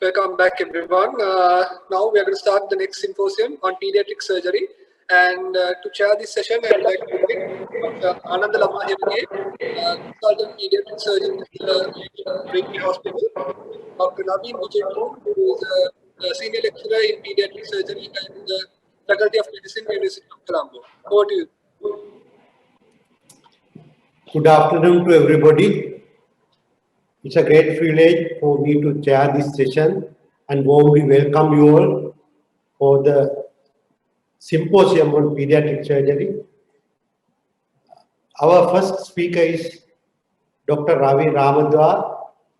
Welcome back, everyone. Now we are going to start the next symposium on pediatric surgery. And to chair this session, I would like to invite Dr. Anand Lama MBA, consultant pediatric surgeon at Rainbow Hospital, Dr. Naveen Vijaypur, who is a senior lecturer in pediatric surgery at the Faculty of Medicine, University of Colombo. Over to you. Good afternoon to everybody. It's a great privilege for me to chair this session and warmly welcome you all for the symposium on pediatric surgery. Our first speaker is Dr. Ravi Ramadwar.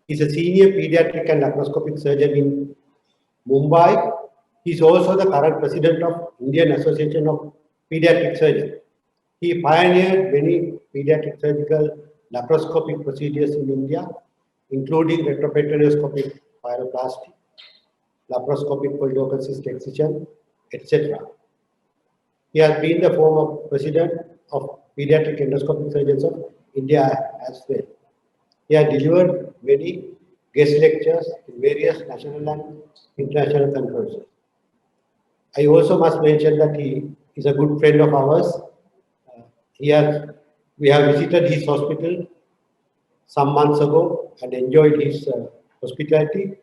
He's a senior pediatric and laparoscopic surgeon in Mumbai. He's also the current president of Indian Association of Pediatric Surgeons. He pioneered many pediatric surgical laparoscopic procedures in India, including retroperitoneoscopic pyeloplasty, laparoscopic polylocal cyst excision, etc. He has been the former president of Pediatric Endoscopic Surgeons of India as well. He has delivered many guest lectures in various national and international conferences. I also must mention that he is a good friend of ours. We have visited his hospital some months ago and enjoyed his hospitality.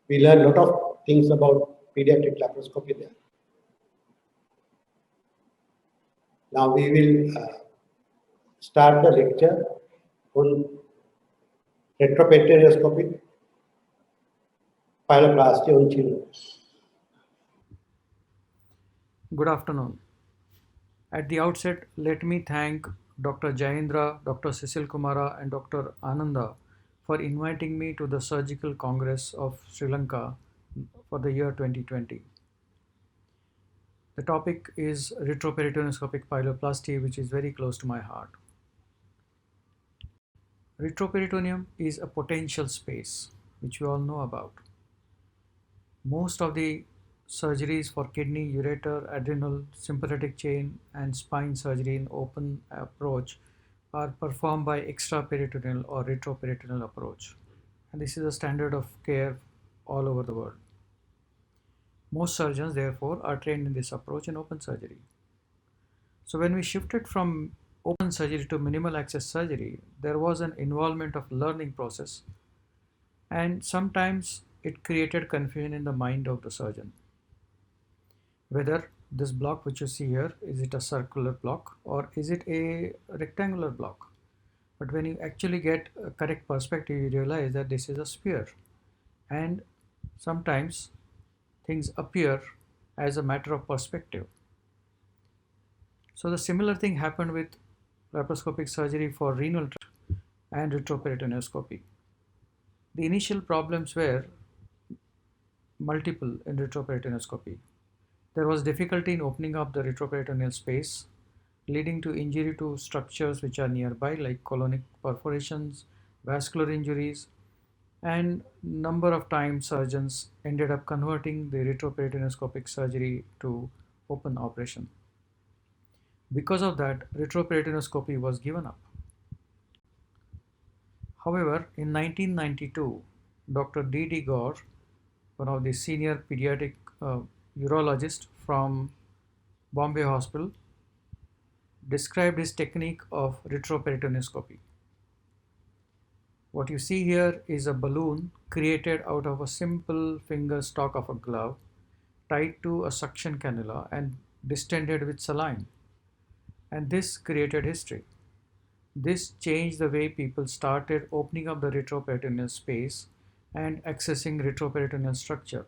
We learned a lot of things about pediatric laparoscopy there. Now we will start the lecture on retroperitoneoscopic pyeloplasty on children. Good afternoon. At the outset, let me thank Dr. Jayendra, Dr. Cecil Kumara, and Dr. Ananda for inviting me to the Surgical Congress of Sri Lanka for the year 2020. The topic is retroperitoneoscopic pyeloplasty, which is very close to my heart. Retroperitoneum is a potential space, which we all know about. Most of the surgeries for kidney, ureter, adrenal, sympathetic chain, and spine surgery in open approach are performed by extraperitoneal or retroperitoneal approach. And this is a standard of care all over the world. Most surgeons, therefore, are trained in this approach in open surgery. So when we shifted from open surgery to minimal access surgery, there was an involvement of learning process, and sometimes it created confusion in the mind of the surgeon. Whether this block which you see here, is it a circular block or is it a rectangular block? But when you actually get a correct perspective, you realize that this is a sphere, and sometimes things appear as a matter of perspective. So the similar thing happened with laparoscopic surgery for renal tract and retroperitoneoscopy. The initial problems were multiple in retroperitoneoscopy. There was difficulty in opening up the retroperitoneal space, leading to injury to structures which are nearby, like colonic perforations, vascular injuries, and number of times surgeons ended up converting the retroperitoneoscopic surgery to open operation. Because of that, retroperitoneoscopy was given up. However, in 1992, Dr. D.D. Gaur, one of the senior pediatric urologist from Bombay Hospital, described his technique of retroperitoneoscopy. What you see here is a balloon created out of a simple finger stalk of a glove tied to a suction cannula and distended with saline. And this created history. This changed the way people started opening up the retroperitoneal space and accessing retroperitoneal structure.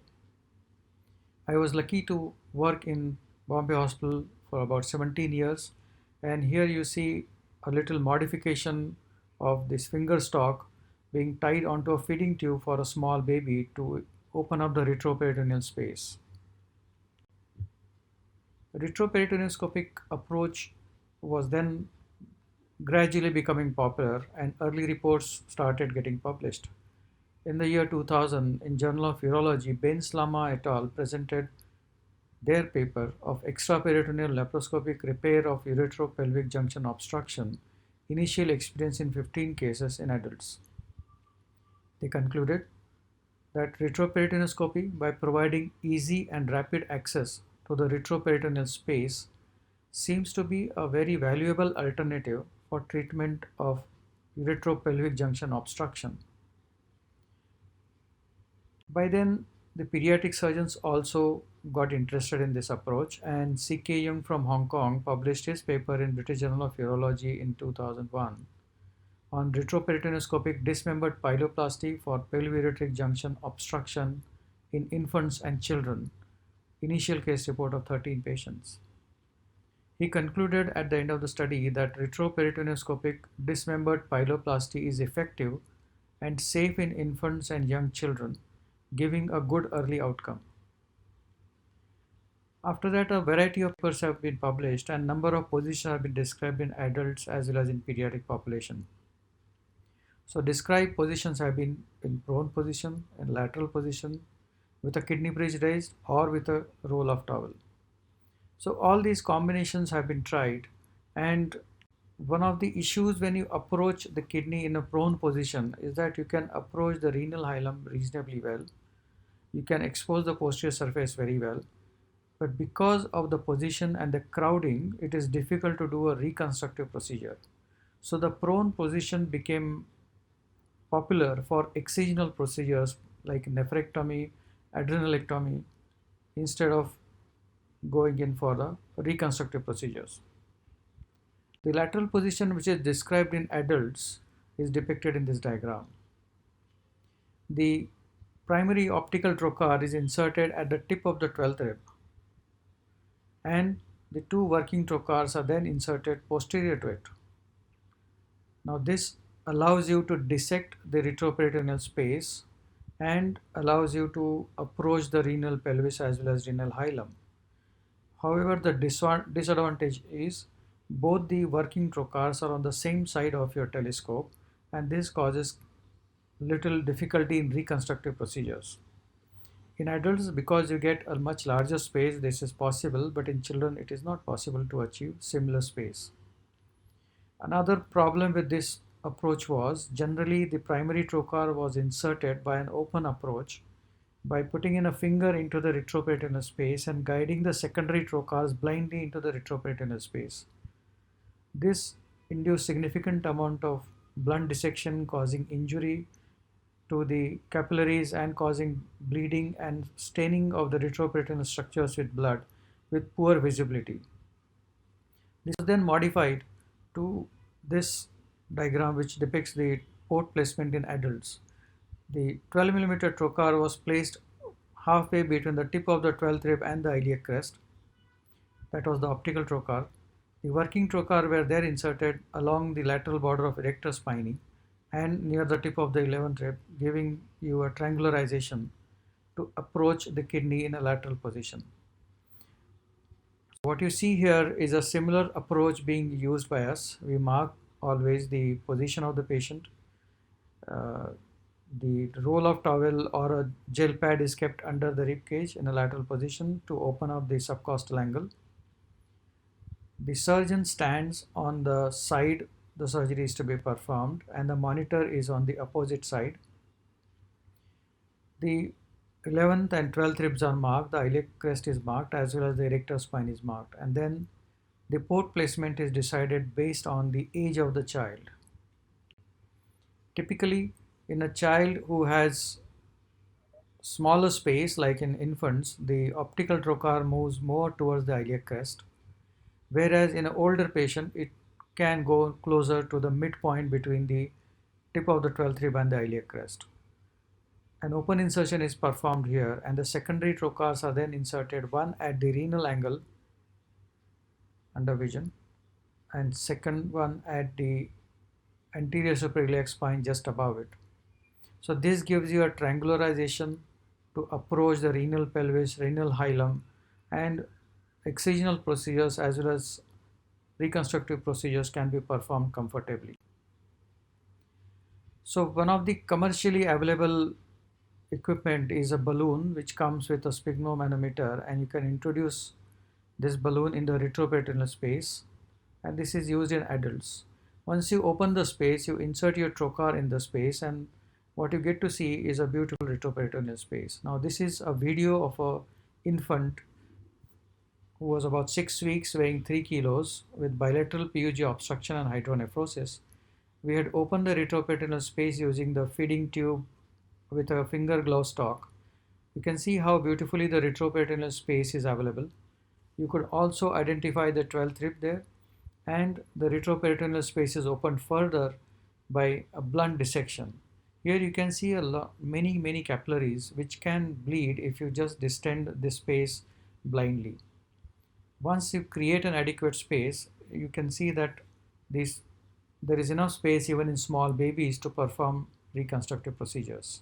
I was lucky to work in Bombay Hospital for about 17 years, and here you see a little modification of this finger stalk being tied onto a feeding tube for a small baby to open up the retroperitoneal space. Retroperitoneoscopic approach was then gradually becoming popular, and early reports started getting published. In the year 2000, in Journal of Urology, Benz Lama et al. Presented their paper of extraperitoneal laparoscopic repair of uretero-pelvic junction obstruction, initial experience in 15 cases in adults. They concluded that retroperitoneoscopy, by providing easy and rapid access to the retroperitoneal space, seems to be a very valuable alternative for treatment of uretropelvic junction obstruction. By then, the pediatric surgeons also got interested in this approach, and C.K. Young from Hong Kong published his paper in British Journal of Urology in 2001 on retroperitoneoscopic dismembered pyeloplasty for pelviureteric junction obstruction in infants and children, initial case report of 13 patients. He concluded at the end of the study that retroperitoneoscopic dismembered pyeloplasty is effective and safe in infants and young children, giving a good early outcome. After that, a variety of papers have been published and number of positions have been described in adults as well as in pediatric population. So described positions have been in prone position, in lateral position, with a kidney bridge raised or with a roll of towel. So all these combinations have been tried, and one of the issues when you approach the kidney in a prone position is that you can approach the renal hilum reasonably well. You can expose the posterior surface very well, but because of the position and the crowding, it is difficult to do a reconstructive procedure. So the prone position became popular for excisional procedures like nephrectomy, adrenalectomy, instead of going in for the reconstructive procedures. The lateral position, which is described in adults, is depicted in this diagram. The primary optical trocar is inserted at the tip of the 12th rib, and the two working trocars are then inserted posterior to it. Now this allows you to dissect the retroperitoneal space and allows you to approach the renal pelvis as well as renal hilum. However, the disadvantage is both the working trocars are on the same side of your telescope, and this causes little difficulty in reconstructive procedures. In adults, because you get a much larger space, this is possible, but in children it is not possible to achieve similar space. Another problem with this approach was generally the primary trocar was inserted by an open approach by putting in a finger into the retroperitoneal space and guiding the secondary trocars blindly into the retroperitoneal space. This induced significant amount of blunt dissection, causing injury to the capillaries and causing bleeding and staining of the retroperitoneal structures with blood with poor visibility. This was then modified to this diagram, which depicts the port placement in adults. The 12 mm trocar was placed halfway between the tip of the 12th rib and the iliac crest. That was the optical trocar. The working trocar were there inserted along the lateral border of erector spinae and near the tip of the 11th rib, giving you a triangularization to approach the kidney in a lateral position. What you see here is a similar approach being used by us. We mark always the position of the patient. The roll of towel or a gel pad is kept under the rib cage in a lateral position to open up the subcostal angle. The surgeon stands on the side the surgery is to be performed, and the monitor is on the opposite side. The 11th and 12th ribs are marked, the iliac crest is marked, as well as the erector spine is marked, and then the port placement is decided based on the age of the child. Typically, in a child who has smaller space, like in infants, the optical trocar moves more towards the iliac crest, whereas in an older patient, it can go closer to the midpoint between the tip of the 12th rib and the iliac crest. An open insertion is performed here, and the secondary trocars are then inserted, one at the renal angle under vision and second one at the anterior suprailiac spine just above it. So this gives you a triangularization to approach the renal pelvis, renal hilum, and excisional procedures as well as reconstructive procedures can be performed comfortably. So one of the commercially available equipment is a balloon which comes with a sphygmomanometer, and you can introduce this balloon in the retroperitoneal space, and this is used in adults. Once you open the space, you insert your trocar in the space, and what you get to see is a beautiful retroperitoneal space. Now this is a video of a infant who was about 6 weeks, weighing 3 kilos, with bilateral PUG obstruction and hydronephrosis. We had opened the retroperitoneal space using the feeding tube with a finger glove stock. You can see how beautifully the retroperitoneal space is available. You could also identify the 12th rib there, and the retroperitoneal space is opened further by a blunt dissection. Here you can see many capillaries which can bleed if you just distend this space blindly. Once you create an adequate space, you can see that there is enough space even in small babies to perform reconstructive procedures.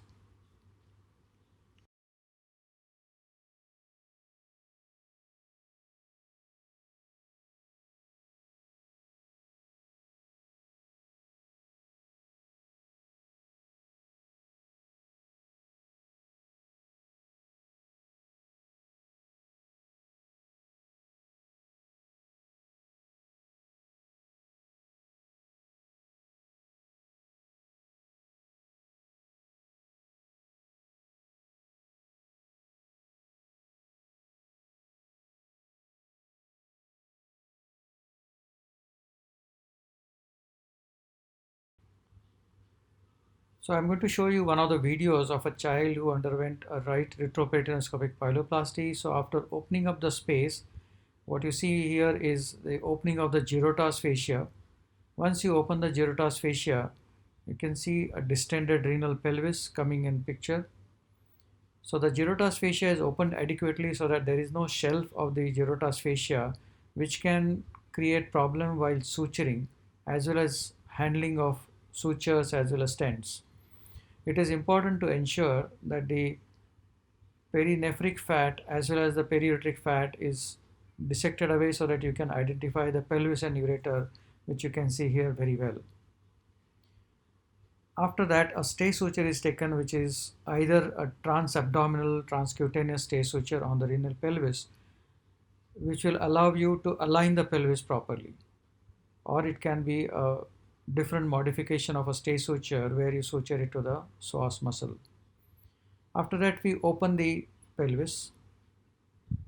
So I'm going to show you one of the videos of a child who underwent a right retroperitoneoscopic pyeloplasty. So after opening up the space, what you see here is the opening of the gyrotas fascia. Once you open the gyrotas fascia, you can see a distended renal pelvis coming in picture. So the gyrotas fascia is opened adequately so that there is no shelf of the gyrotas fascia, which can create problem while suturing as well as handling of sutures as well as stents. It is important to ensure that the perinephric fat as well as the periureteric fat is dissected away so that you can identify the pelvis and ureter, which you can see here very well. After that, a stay suture is taken, which is either a transabdominal transcutaneous stay suture on the renal pelvis, which will allow you to align the pelvis properly, or it can be a different modification of a stay suture where you suture it to the psoas muscle. After that, we open the pelvis,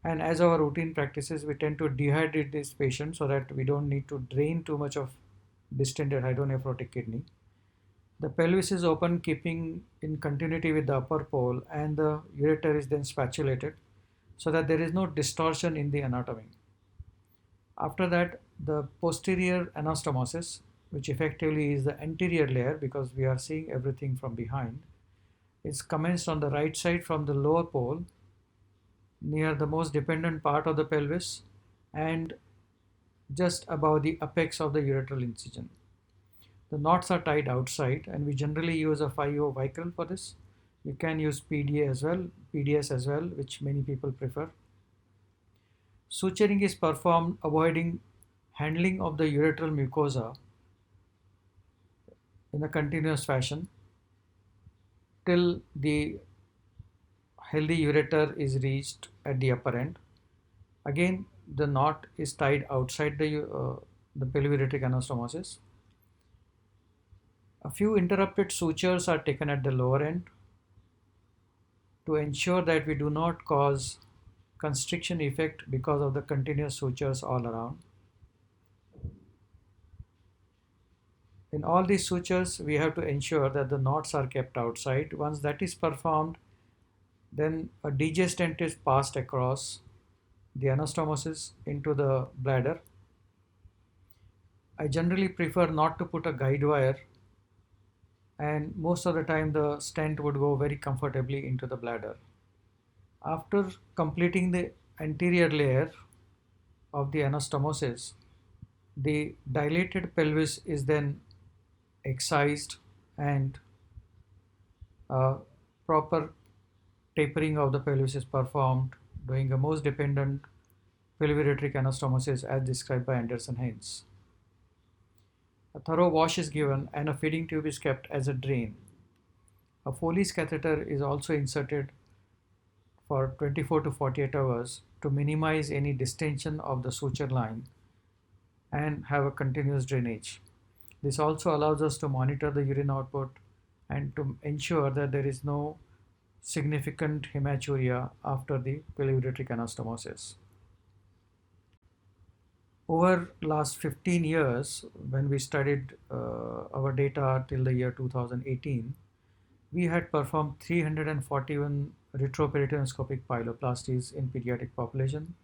and as our routine practices, we tend to dehydrate this patient so that we don't need to drain too much of distended hydronephrotic kidney. The pelvis is open, keeping in continuity with the upper pole, and the ureter is then spatulated so that there is no distortion in the anatomy. After that, the posterior anastomosis, which effectively is the anterior layer because we are seeing everything from behind, is commenced on the right side from the lower pole near the most dependent part of the pelvis and just above the apex of the ureteral incision. The knots are tied outside, and we generally use a 5O vicryl for this. You can use PDS as well, which many people prefer. Suturing is performed avoiding handling of the ureteral mucosa in a continuous fashion till the healthy ureter is reached at the upper end. Again, the knot is tied outside the pelviureteric anastomosis. A few interrupted sutures are taken at the lower end to ensure that we do not cause constriction effect because of the continuous sutures all around. In all these sutures, we have to ensure that the knots are kept outside. Once that is performed, then a DJ stent is passed across the anastomosis into the bladder. I generally prefer not to put a guide wire, and most of the time the stent would go very comfortably into the bladder. After completing the anterior layer of the anastomosis, the dilated pelvis is then excised and proper tapering of the pelvis is performed, doing a most dependent pelviureteric anastomosis as described by Anderson Haynes. A thorough wash is given and a feeding tube is kept as a drain. A Foley's catheter is also inserted for 24 to 48 hours to minimize any distension of the suture line and have a continuous drainage. This also allows us to monitor the urine output and to ensure that there is no significant hematuria after the pelvic anastomosis. Over last 15 years, when we studied our data till the year 2018, we had performed 341 retroperitoneoscopic pyeloplasties in pediatric population.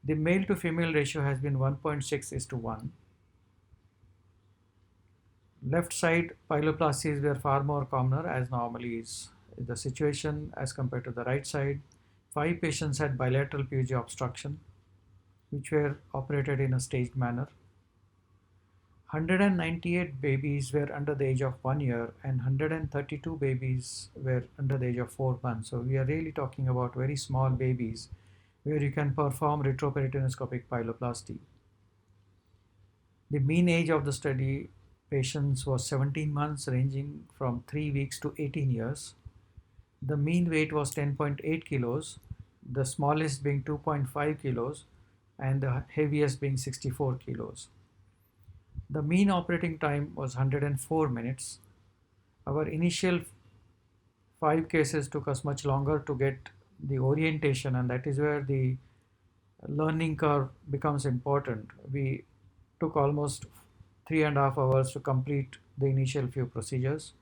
The male to female ratio has been 1.6:1. Left side pyeloplasties were far more commoner, as normally is the situation, as compared to the right side. 5 patients had bilateral PUG obstruction, which were operated in a staged manner. 198 babies were under the age of 1 year and 132 babies were under the age of 4 months. So we are really talking about very small babies where you can perform retroperitoneoscopic pyeloplasty. The mean age of the study patients was 17 months, ranging from 3 weeks to 18 years. The mean weight was 10.8 kilos, the smallest being 2.5 kilos and the heaviest being 64 kilos. The mean operating time was 104 minutes. Our initial 5 cases took us much longer to get the orientation, and that is where the learning curve becomes important. We took almost 3.5 hours to complete the initial few procedures.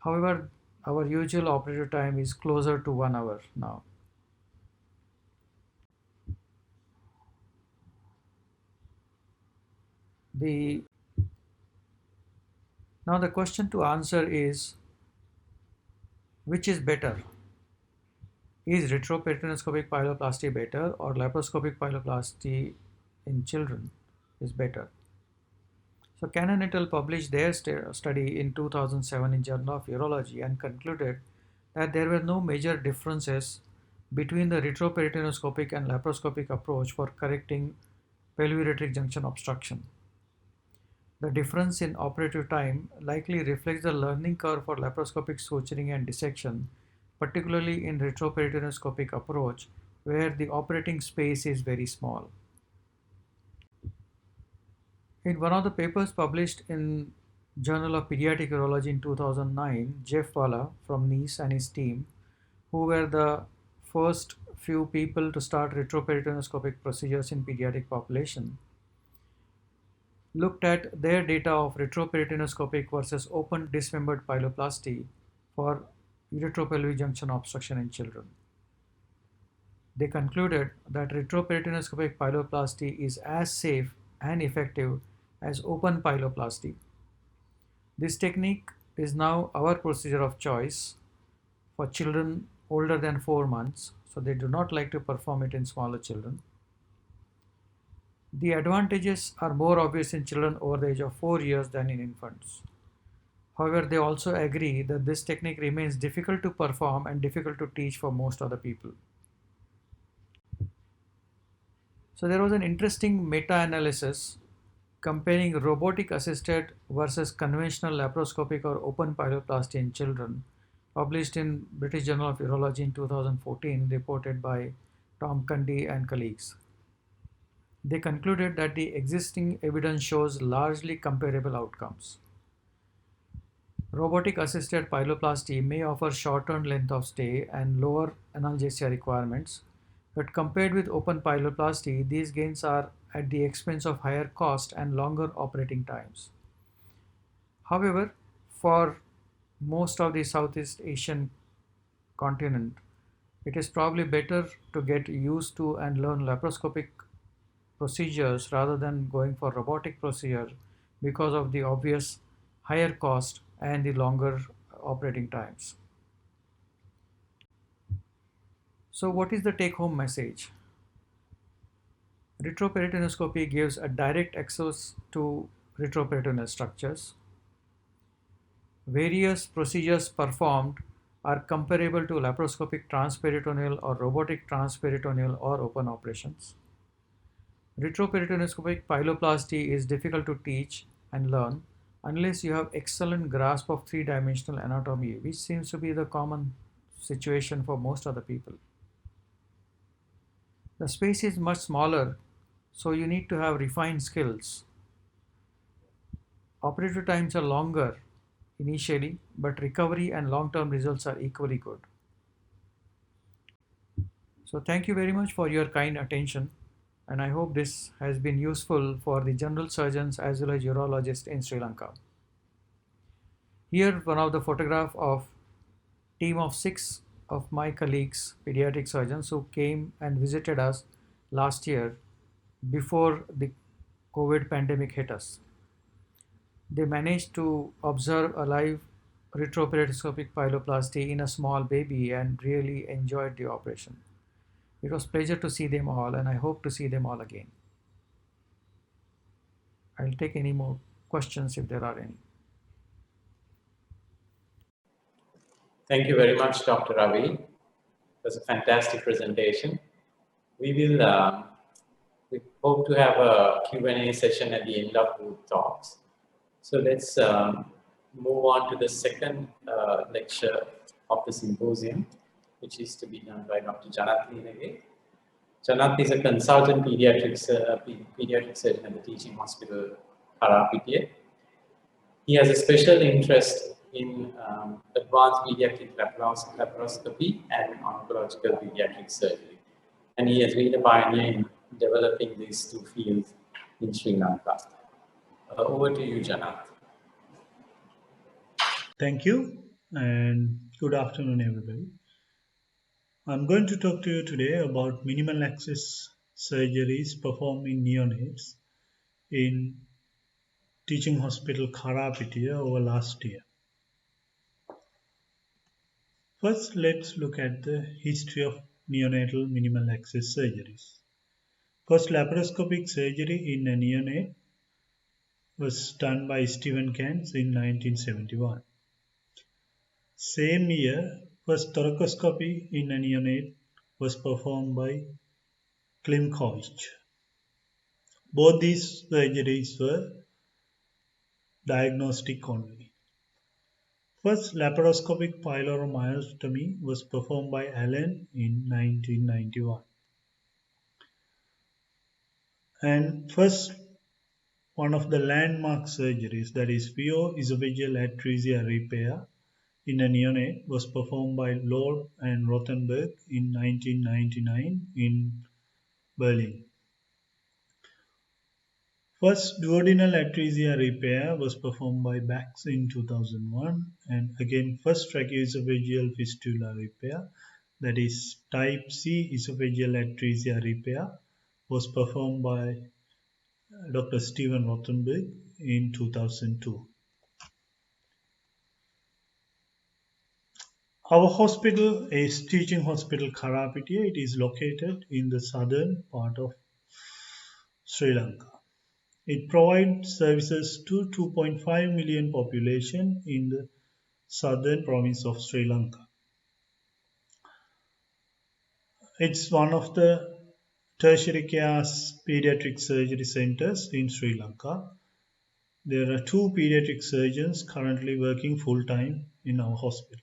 However, our usual operative time is closer to 1 hour now. Now the question to answer is, which is better? Is retroperitoneoscopic pyeloplasty better or laparoscopic pyeloplasty in children is better? So Cannon et al. Published their study in 2007 in Journal of Urology and concluded that there were no major differences between the retroperitoneoscopic and laparoscopic approach for correcting pelvic junction obstruction. The difference in operative time likely reflects the learning curve for laparoscopic suturing and dissection, particularly in retroperitoneoscopic approach where the operating space is very small. In one of the papers published in Journal of Pediatric Urology in 2009, Jeff Walla from Nice and his team, who were the first few people to start retroperitoneoscopic procedures in pediatric population, looked at their data of retroperitoneoscopic versus open dismembered pyeloplasty for uretropelvic junction obstruction in children. They concluded that retroperitoneoscopic pyeloplasty is as safe and effective as open pyeloplasty. This technique is now our procedure of choice for children older than 4 months, so they do not like to perform it in smaller children. The advantages are more obvious in children over the age of 4 years than in infants. However, they also agree that this technique remains difficult to perform and difficult to teach for most other people. So there was an interesting meta-analysis comparing robotic assisted versus conventional laparoscopic or open pyeloplasty in children, published in British Journal of Urology in 2014, reported by Tom Cundy and colleagues. They concluded that the existing evidence shows largely comparable outcomes. Robotic assisted pyeloplasty may offer shorter length of stay and lower analgesia requirements, but compared with open pyeloplasty, these gains are at the expense of higher cost and longer operating times. However, for most of the Southeast Asian continent, it is probably better to get used to and learn laparoscopic procedures rather than going for robotic procedure because of the obvious higher cost and the longer operating times. So what is the take-home message? Retroperitoneoscopy gives a direct access to retroperitoneal structures. Various procedures performed are comparable to laparoscopic transperitoneal or robotic transperitoneal or open operations. Retroperitoneoscopic pyeloplasty is difficult to teach and learn unless you have excellent grasp of three-dimensional anatomy, which seems to be the common situation for most other people. The space is much smaller, so you need to have refined skills. Operative times are longer, initially, but recovery and long term results are equally good. So, thank you very much for your kind attention, and I hope this has been useful for the general surgeons as well as urologists in Sri Lanka. Here, one of the photograph of team of 6 of my colleagues, pediatric surgeons, who came and visited us last year before the COVID pandemic hit us. They managed to observe a live retroperiscopic pyeloplasty in a small baby and really enjoyed the operation. It was a pleasure to see them all, and I hope to see them all again. I'll take any more questions if there are any. Thank you very much, Dr. Ravi. It was a fantastic presentation. We hope to have a Q&A session at the end of the talks. So let's move on to the second lecture of the symposium, which is to be done by Dr. Janath Linage. Janath is a consultant pediatric surgeon at the teaching hospital Karapitiya. He has a special interest in advanced pediatric laparoscopy and oncological pediatric surgery. And he has been a pioneer in developing these two fields in Sri Lanka. Over to you, Janath. Thank you and good afternoon, everybody. I'm going to talk to you today about minimal access surgeries performed in neonates in Teaching Hospital Karapitiya over last year. First, let's look at the history of neonatal minimal access surgeries. First laparoscopic surgery in a neonate was done by Stephen Kans in 1971. Same year, first thoracoscopy in a neonate was performed by Klimkovich. Both these surgeries were diagnostic only. First laparoscopic pyloromyotomy was performed by Allen in 1991. And first one of the landmark surgeries, that is veo-esophageal atresia repair in a neonate, was performed by Lord and Rothenberg in 1999 in Berlin. First duodenal atresia repair was performed by Bax in 2001, and again first tracheoesophageal fistula repair, that is type C esophageal atresia repair, was performed by Dr. Stephen Rothenberg in 2002. Our hospital is Teaching Hospital Karapitiya. It is located in the southern part of Sri Lanka. It provides services to 2.5 million population in the southern province of Sri Lanka. It's one of the tertiary care pediatric surgery centers in Sri Lanka. There are 2 pediatric surgeons currently working full-time in our hospital.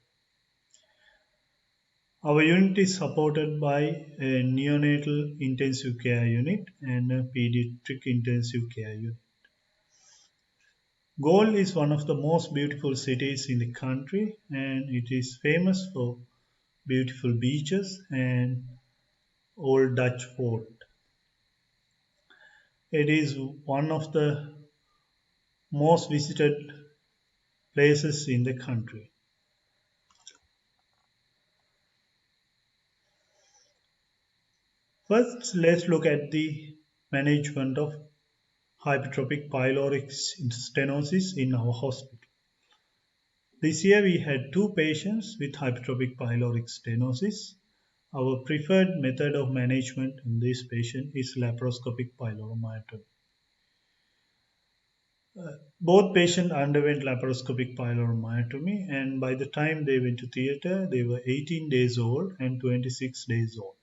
Our unit is supported by a neonatal intensive care unit and a pediatric intensive care unit. Galle is one of the most beautiful cities in the country, and it is famous for beautiful beaches and old Dutch fort. It is one of the most visited places in the country. First, let's look at the management of hypertrophic pyloric stenosis in our hospital. This year we had 2 patients with hypertrophic pyloric stenosis. Our preferred method of management in this patient is laparoscopic pyloromyotomy. Both patients underwent laparoscopic pyloromyotomy, and by the time they went to theatre, they were 18 days old and 26 days old.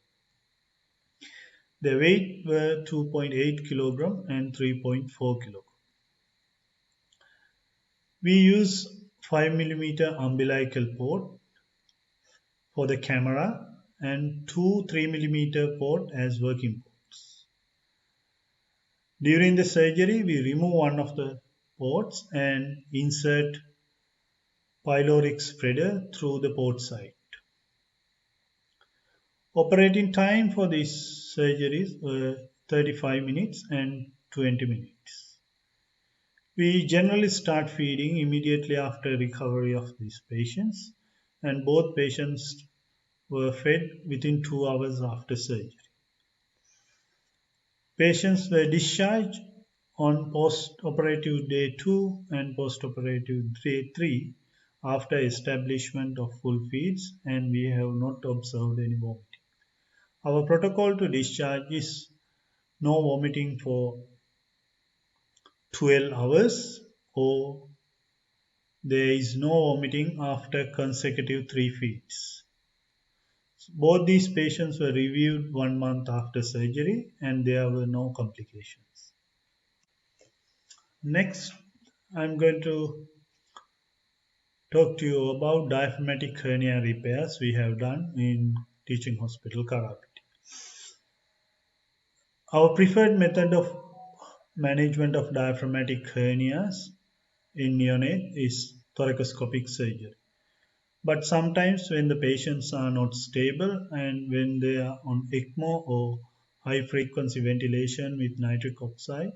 Their weight were 2.8 kilogram and 3.4 kilogram. We use 5 millimeter umbilical port for the camera and 2 3 millimeter port as working ports. During the surgery, we remove one of the ports and insert pyloric spreader through the port site. Operating time for these surgeries were 35 minutes and 20 minutes. We generally start feeding immediately after recovery of these patients, and both patients were fed within 2 hours after surgery. Patients were discharged on post-operative day 2 and post-operative day 3 after establishment of full feeds, and we have not observed any vomiting. Our protocol to discharge is no vomiting for 12 hours, or there is no vomiting after consecutive 3 feeds. Both these patients were reviewed 1 month after surgery and there were no complications. Next, I'm going to talk to you about diaphragmatic hernia repairs we have done in Teaching Hospital Karapiti. Our preferred method of management of diaphragmatic hernias in neonate is thoracoscopic surgery. But sometimes when the patients are not stable and when they are on ECMO or high frequency ventilation with nitric oxide,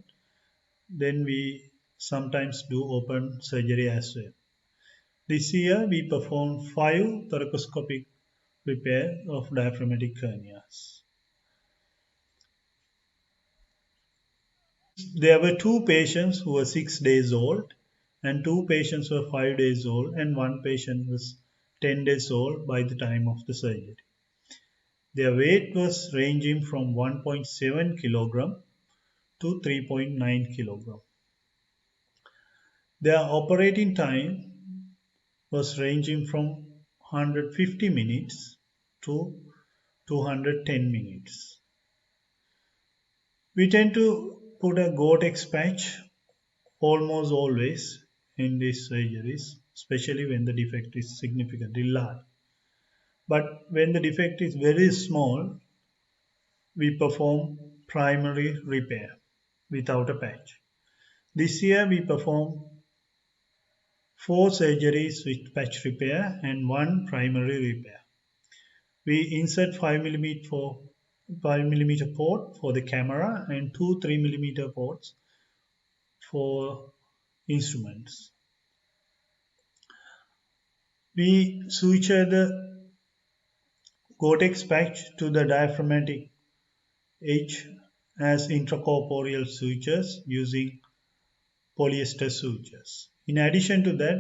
then we sometimes do open surgery as well. This year we performed 5 thoracoscopic repair of diaphragmatic hernias. There were 2 patients who were 6 days old, and 2 patients were 5 days old, and 1 patient was 10 days old by the time of the surgery. Their weight was ranging from 1.7 kilogram to 3.9 kilogram. Their operating time was ranging from 150 minutes to 210 minutes. We tend to put a Gore-Tex patch almost always in these surgeries, especially when the defect is significantly large. But when the defect is very small, we perform primary repair without a patch. This year we performed 4 surgeries with patch repair and 1 primary repair. We insert 5 mm port for the camera and 2 3 mm ports for instruments. We suture the Gore-Tex patch to the diaphragmatic edge as intracorporeal sutures using polyester sutures. In addition to that,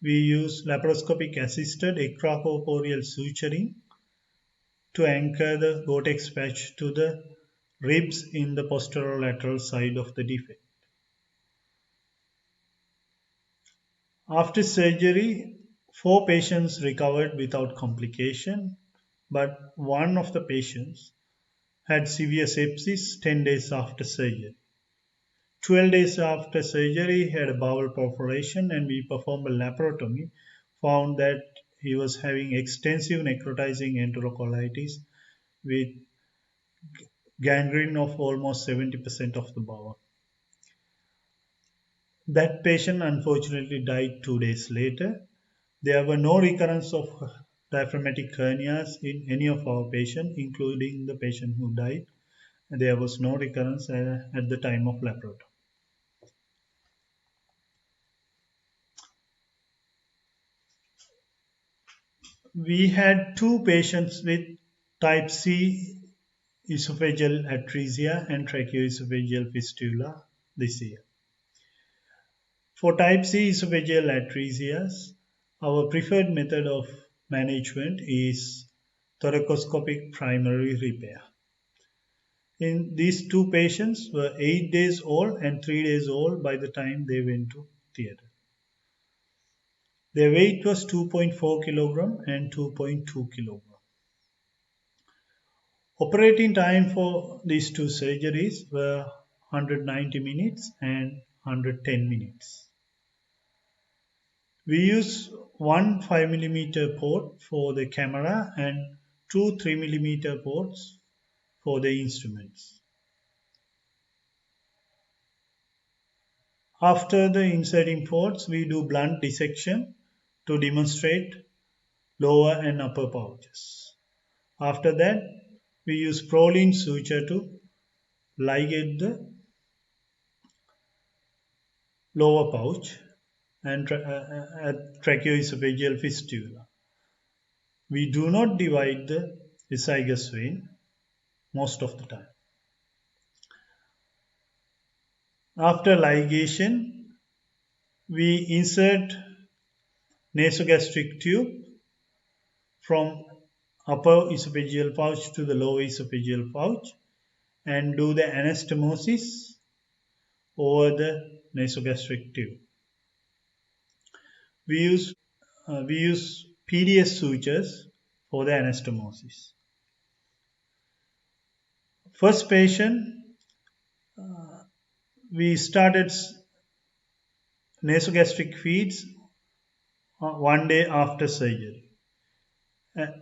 we use laparoscopic assisted extracorporeal suturing to anchor the Gore-Tex patch to the ribs in the posterolateral side of the defect. After surgery, 4 patients recovered without complication, but one of the patients had severe sepsis 10 days after surgery. 12 days after surgery, he had a bowel perforation and we performed a laparotomy, found that he was having extensive necrotizing enterocolitis with gangrene of almost 70% of the bowel. That patient unfortunately died 2 days later. There were no recurrence of diaphragmatic hernias in any of our patients, including the patient who died. There was no recurrence at the time of laparotomy. We had 2 patients with type C esophageal atresia and tracheoesophageal fistula this year. For type C esophageal atresias, our preferred method of management is thoracoscopic primary repair. In these 2 patients were 8 days old and 3 days old by the time they went to theatre. Their weight was 2.4 kilogram and 2.2 kilogram. Operating time for these 2 surgeries were 190 minutes and 110 minutes. We use 1 5 mm port for the camera and 2 3 mm ports for the instruments. After the inserting ports, we do blunt dissection to demonstrate lower and upper pouches. After that, we use Prolene suture to ligate the lower pouch and at tracheoesophageal fistula. We do not divide the esophagus vein most of the time. After ligation, we insert nasogastric tube from upper esophageal pouch to the lower esophageal pouch and do the anastomosis over the nasogastric tube. We use PDS sutures for the anastomosis. First patient, we started nasogastric feeds 1 day after surgery.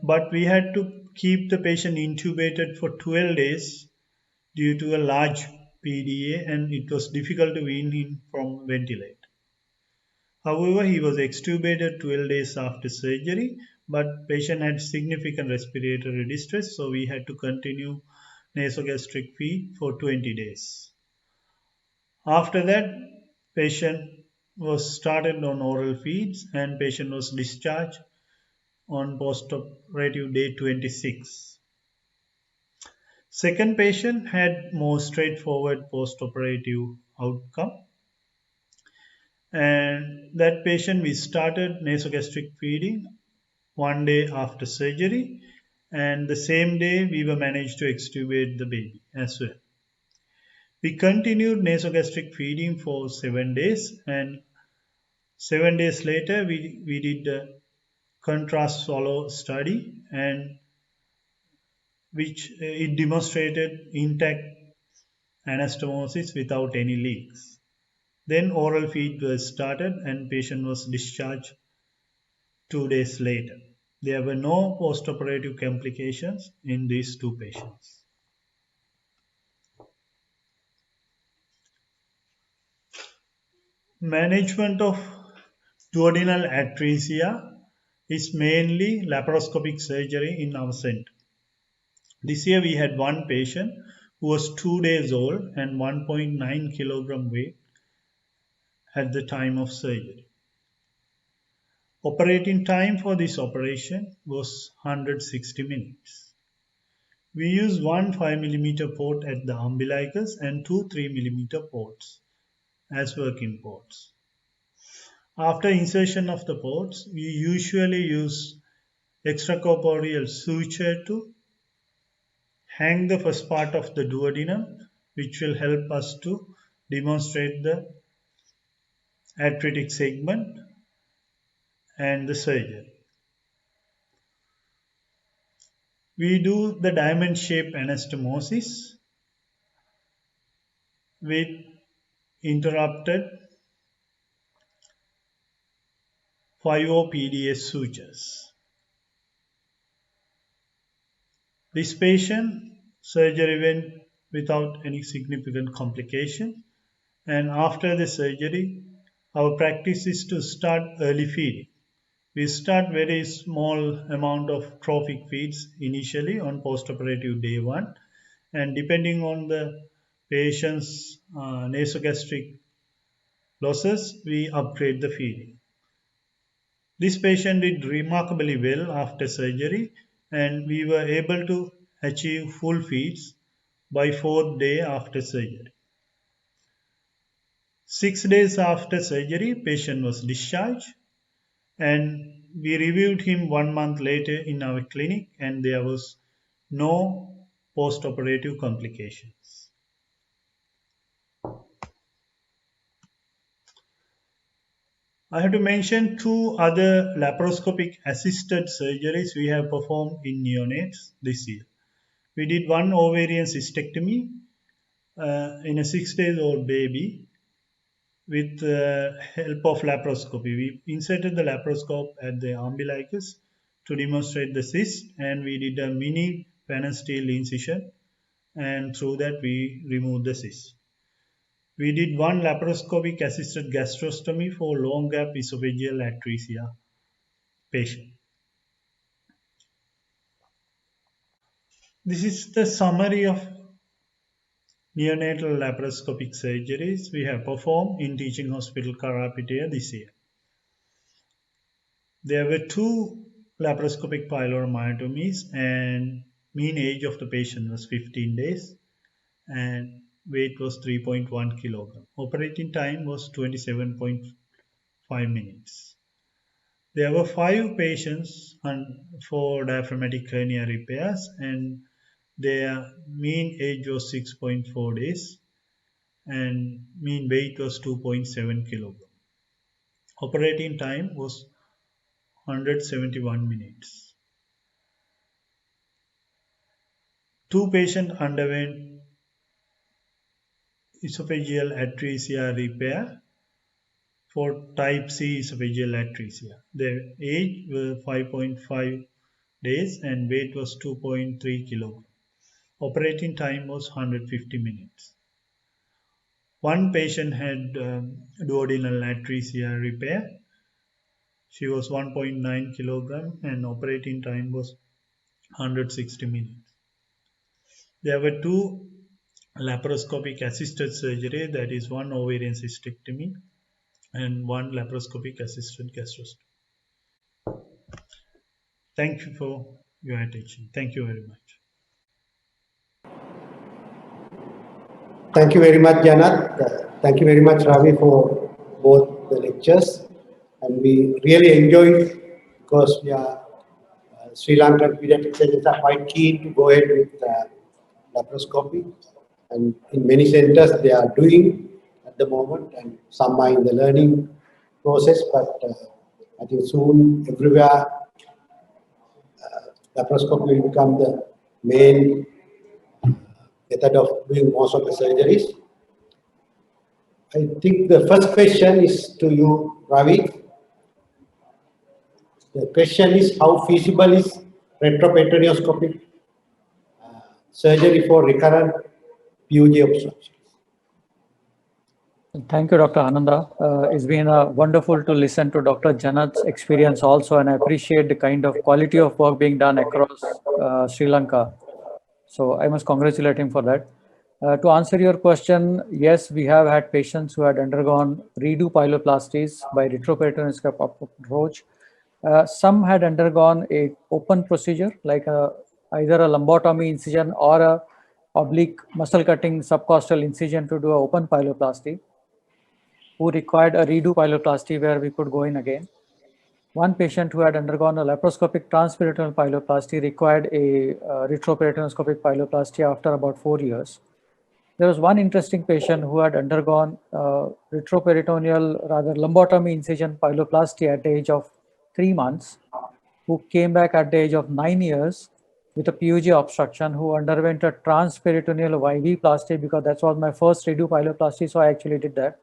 But we had to keep the patient intubated for 12 days due to a large PDA, and it was difficult to wean him from ventilator. However, he was extubated 12 days after surgery, but patient had significant respiratory distress, so we had to continue nasogastric feed for 20 days. After that, patient was started on oral feeds and patient was discharged on postoperative day 26. Second patient had more straightforward postoperative outcome, and that patient we started nasogastric feeding 1 day after surgery, and the same day we were managed to extubate the baby as well. We continued nasogastric feeding for 7 days, and 7 days later we did a contrast swallow study, and which it demonstrated intact anastomosis without any leaks. Then oral feed was started and patient was discharged 2 days later. There were no postoperative complications in these two patients. Management of duodenal atresia is mainly laparoscopic surgery in our center. This year we had one patient who was 2 days old and 1.9 kilogram weight at the time of surgery. Operating time for this operation was 160 minutes. We used one 5 mm port at the umbilicus and two 3 mm ports as working ports. After insertion of the ports, we usually use extracorporeal suture to hang the first part of the duodenum, which will help us to demonstrate the atretic segment and the surgery. We do the diamond shape anastomosis with interrupted 5O PDS sutures. This patient surgery went without any significant complication, and after the surgery our practice is to start early feeding. We start very small amount of trophic feeds initially on postoperative day 1, and depending on the patient's nasogastric losses, we upgrade the feeding. This patient did remarkably well after surgery, and we were able to achieve full feeds by 4th day after surgery. 6 days after surgery, patient was discharged, and we reviewed him 1 month later in our clinic, and there was no postoperative complications. I have to mention two other laparoscopic assisted surgeries we have performed in neonates this year. We did one ovarian cystectomy in a 6-day-old baby with help of laparoscopy. We inserted the laparoscope at the umbilicus to demonstrate the cyst, and we did a mini Panasteel incision, and through that we removed the cyst. We did one laparoscopic assisted gastrostomy for long gap esophageal atresia patient. This is the summary of neonatal laparoscopic surgeries we have performed in Teaching Hospital Karapitiya this year. There were 2 laparoscopic pyloromyotomies and mean age of the patient was 15 days and weight was 3.1 kilogram. Operating time was 27.5 minutes. There were 5 patients for diaphragmatic hernia repairs and their mean age was 6.4 days and mean weight was 2.7 kilogram. Operating time was 171 minutes. 2 patients underwent esophageal atresia repair for type C esophageal atresia. Their age was 5.5 days and weight was 2.3 kilograms. Operating time was 150 minutes. 1 patient had duodenal atresia repair. She was 1.9 kilogram and operating time was 160 minutes. There were 2 laparoscopic assisted surgery, that is 1 ovarian cystectomy and 1 laparoscopic assisted gastroscopy. Thank you for your attention. Thank you very much. Thank you very much, Janath. Thank you very much, Ravi, for both the lectures. And we really enjoyed because we are Sri Lankan pediatric surgeons are quite keen to go ahead with laparoscopy. And in many centers, they are doing at the moment, and some are in the learning process. But I think soon everywhere, laparoscopy will become the main method of doing most of the surgeries. I think the first question is to you, Ravi. The question is, how feasible is retroperitoneoscopic surgery for recurrent PUJ obstruction? Thank you, Dr. Ananda. It's been wonderful to listen to Dr. Janath's experience also, and I appreciate the kind of quality of work being done across Sri Lanka. So I must congratulate him for that. To answer your question, yes, we have had patients who had undergone redo pyeloplasties by retroperitoneoscopic approach. Some had undergone a open procedure like either a lumbotomy incision or a oblique muscle cutting subcostal incision to do an open pyeloplasty, who required a redo pyeloplasty where we could go in again. 1 patient who had undergone a laparoscopic transperitoneal pyeloplasty required a retroperitoneoscopic pyeloplasty after about 4 years. There was 1 interesting patient who had undergone retroperitoneal, rather lumbotomy incision pyeloplasty at the age of 3 months, who came back at the age of 9 years with a PUJ obstruction, who underwent a transperitoneal YV plasty, because that was my first redo pyeloplasty, so I actually did that.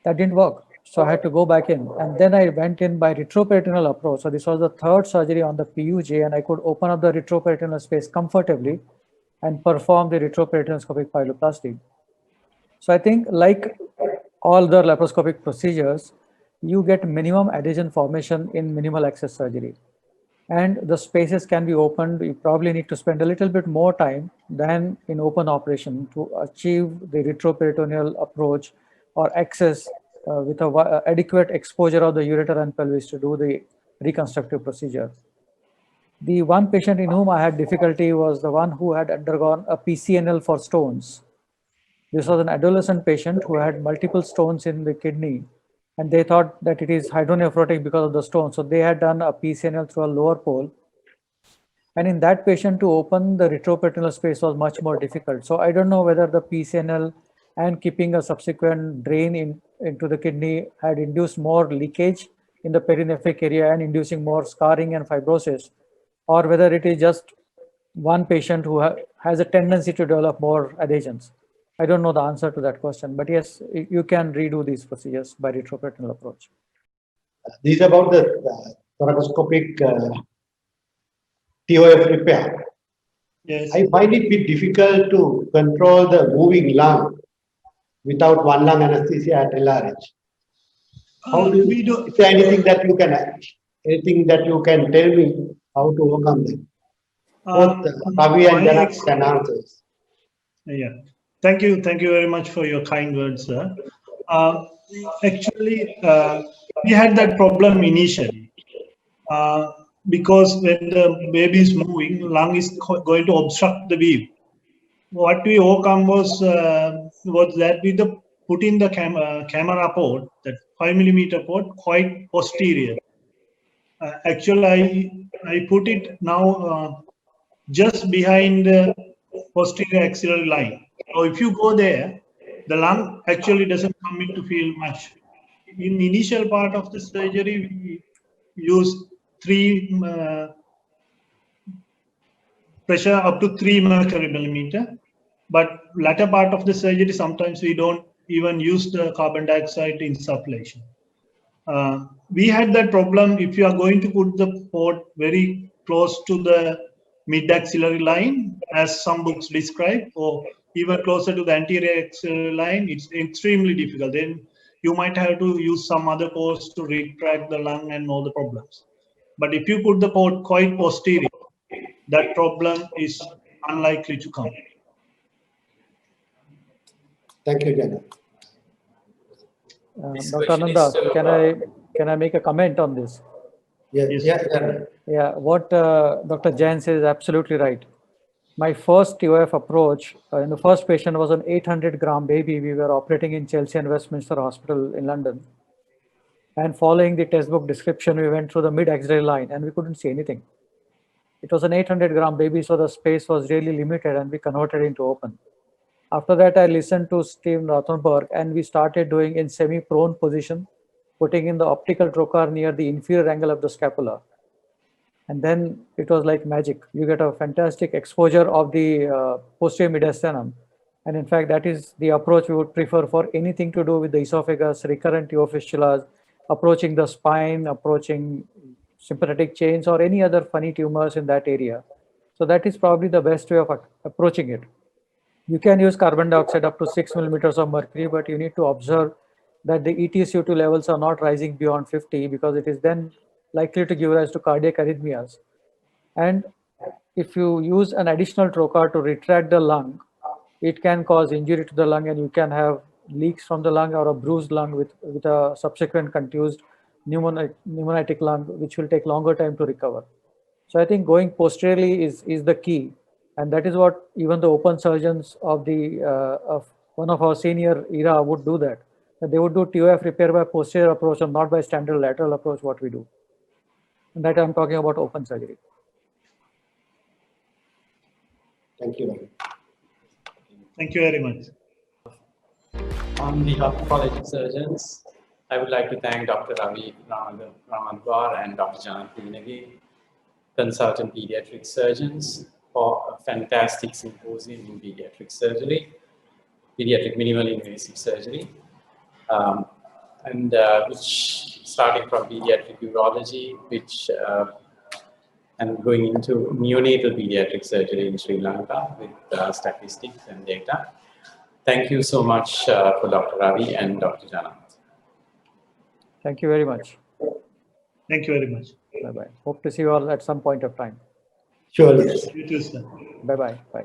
That didn't work, so I had to go back in, and then I went in by retroperitoneal approach. So this was the 3rd surgery on the PUJ, and I could open up the retroperitoneal space comfortably and perform the retroperitoneoscopic pyeloplasty. So I think, like all the laparoscopic procedures, you get minimum adhesion formation in minimal access surgery, and the spaces can be opened. You probably need to spend a little bit more time than in open operation to achieve the retroperitoneal approach or access with a adequate exposure of the ureter and pelvis to do the reconstructive procedure. The 1 patient in whom I had difficulty was the one who had undergone a PCNL for stones. This was an adolescent patient who had multiple stones in the kidney, and they thought that it is hydronephrotic because of the stone. So they had done a PCNL through a lower pole. And in that patient, to open the retroperitoneal space was much more difficult. So I don't know whether the PCNL and keeping a subsequent drain into the kidney had induced more leakage in the perinephric area and inducing more scarring and fibrosis, or whether it is just 1 patient who has a tendency to develop more adhesions. I don't know the answer to that question, but yes, you can redo these procedures by retroperitoneal approach. This is about the thoracoscopic TOF repair. Yes. I find it a bit difficult to control the moving lung without 1 lung anesthesia at LRH. How do you, is there anything that you can anything that you can tell me how to overcome them? Both Ravi and my Janak ex- can answer. Yeah, thank you very much for your kind words, sir. Uh, Actually, we had that problem initially because when the baby is moving, lung is going to obstruct the weave. What we overcome was that with the put in the camera port, that 5 mm port, quite posterior. Actually, I put it now just behind the posterior axillary line. So if you go there, the lung actually doesn't come into field much. In the initial part of the surgery, we use 3 pressure up to 3 mercury millimeter. But latter part of the surgery, sometimes we don't even use the carbon dioxide insufflation. We had that problem if you are going to put the port very close to the mid axillary line, as some books describe, or even closer to the anterior axillary line, it's extremely difficult. Then you might have to use some other ports to retract the lung and all the problems. But if you put the port quite posterior, that problem is unlikely to come. Thank you, Janak. This Dr. question is Ananda, to- can I make a comment on this? Yes, Yes. yeah, Janak. Yeah, what Dr. Jain says is absolutely right. My first TOF approach in the first patient was an 800-gram baby. We were operating in Chelsea and Westminster Hospital in London. And following the textbook description, we went through the mid-axillary line and we couldn't see anything. It was an 800-gram baby, so the space was really limited and we converted it into open. After that, I listened to Steve Rothenberg and we started doing in semi-prone position, putting in the optical trocar near the inferior angle of the scapula. And then it was like magic. You get a fantastic exposure of the posterior mediastinum. And in fact, that is the approach we would prefer for anything to do with the esophagus, recurrent TO fistulas, approaching the spine, approaching sympathetic chains, or any other funny tumors in that area. So that is probably the best way of approaching it. You can use carbon dioxide up to 6 millimeters of mercury, but you need to observe that the EtCO2 levels are not rising beyond 50 because it is then likely to give rise to cardiac arrhythmias. And if you use an additional trocar to retract the lung, it can cause injury to the lung and you can have leaks from the lung or a bruised lung with a subsequent contused pneumonitic lung, which will take longer time to recover. So I think going posteriorly is the key. And that is what even the open surgeons of one of our senior era would do that. They would do TOF repair by posterior approach and not by standard lateral approach, what we do. And that I'm talking about open surgery. Thank you, Ravi. Thank you very much. On behalf of College of Surgeons, I would like to thank Dr. Ravi Ramadwar and Dr. Janak Dinagi, consultant pediatric surgeons, for a fantastic symposium in pediatric surgery, pediatric minimally invasive surgery, which starting from pediatric urology, and going into neonatal pediatric surgery in Sri Lanka with statistics and data. Thank you so much for Dr. Ravi and Dr. Janak. Thank you very much. Thank you very much. Bye-bye. Hope to see you all at some point of time. Surely. You too, sir. Bye-bye. Bye.